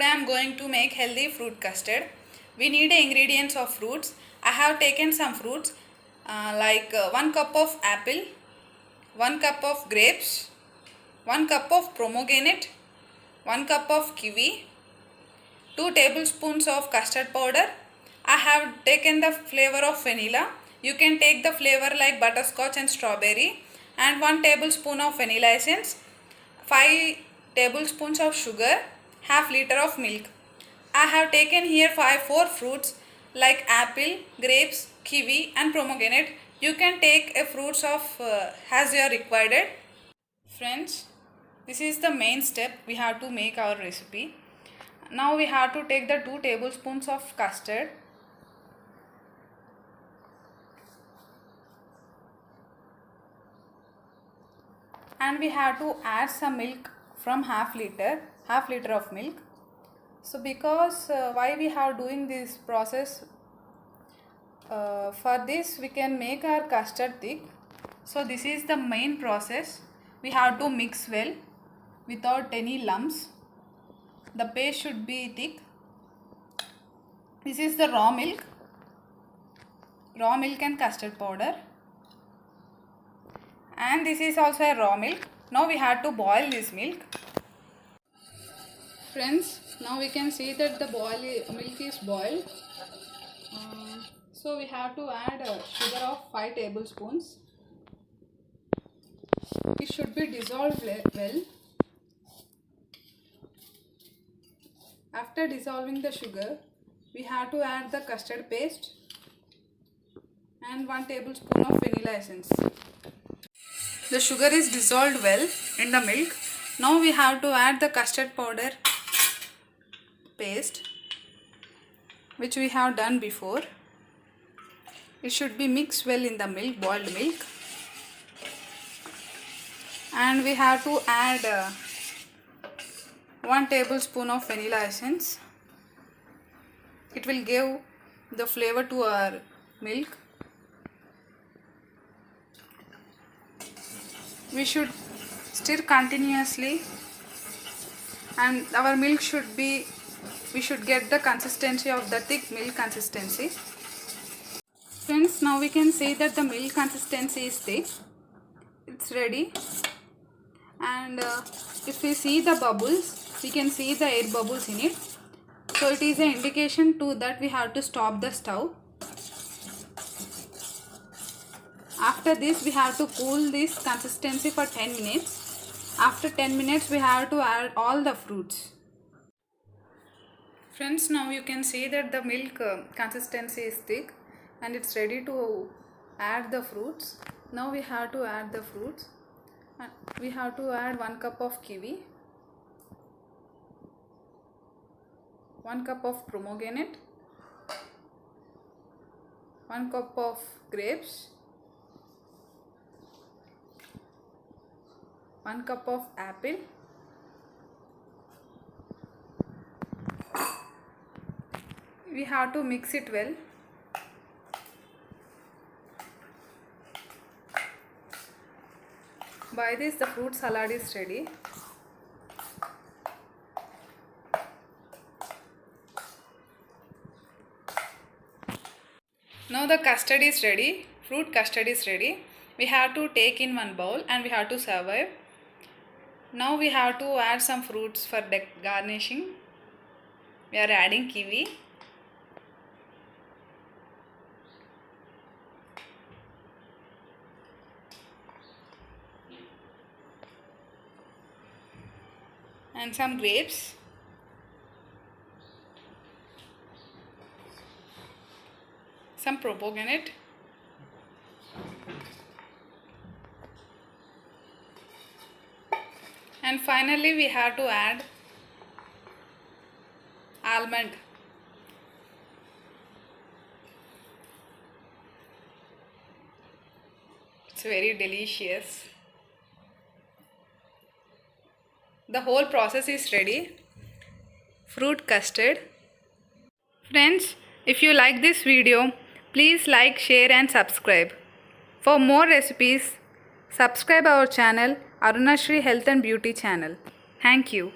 Today I am going to make healthy fruit custard. We need ingredients of fruits. I have taken some fruits like 1 cup of apple, 1 cup of grapes, 1 cup of pomegranate, 1 cup of kiwi, 2 tablespoons of custard powder. I have taken the flavor of vanilla. You can take the flavor like butterscotch and strawberry, and 1 tablespoon of vanilla essence, 5 tablespoons of sugar, half liter of milk. I have taken here 4 fruits like apple, grapes, kiwi and pomegranate. You can take a fruits of as you are required. Friends, this is the main step we have to make our recipe. Now we have to take the 2 tablespoons of custard. And we have to add some milk from half liter of milk. So because why we have doing this process, for this we can make our custard thick. So this is the main process. We have to mix well without any lumps. The paste should be thick. This is the raw milk and custard powder, and this is also a raw milk. Now we have to boil this milk. Friends, now we can see that the milk is boiled. So we have to add sugar of 5 tablespoons. It should be dissolved well. After dissolving the sugar, we have to add the custard paste and 1 tablespoon of vanilla essence. The sugar is dissolved well in the milk. Now we have to add the custard powder paste, which we have done before. It should be mixed well in the milk, boiled milk. And we have to add 1 tablespoon of vanilla essence. It will give the flavor to our milk. We should stir continuously, and our milk should be, we should get the consistency of the thick milk consistency. Friends, now we can see that the milk consistency is thick. It's ready. And if we see the bubbles, we can see the air bubbles in it. So it is an indication to that we have to stop the stove. After this, we have to cool this consistency for 10 minutes. After 10 minutes, we have to add all the fruits. Friends, now you can see that the milk consistency is thick and it's ready to add the fruits. Now we have to add the fruits. We have to add 1 cup of kiwi, 1 cup of pomegranate, 1 cup of grapes, 1 cup of apple, we have to mix it well. By this, the fruit salad is ready. Now the custard is ready. Fruit custard is ready. We have to take in one bowl and we have to serve it. Now we have to add some fruits for garnishing. We are adding kiwi. And some grapes. Some pomegranate. And finally we have to add almond. It's very delicious. The whole process is ready. Fruit custard. Friends, if you like this video, please like, share and subscribe. For more recipes, subscribe our channel, Arunashri Health and Beauty channel. Thank you.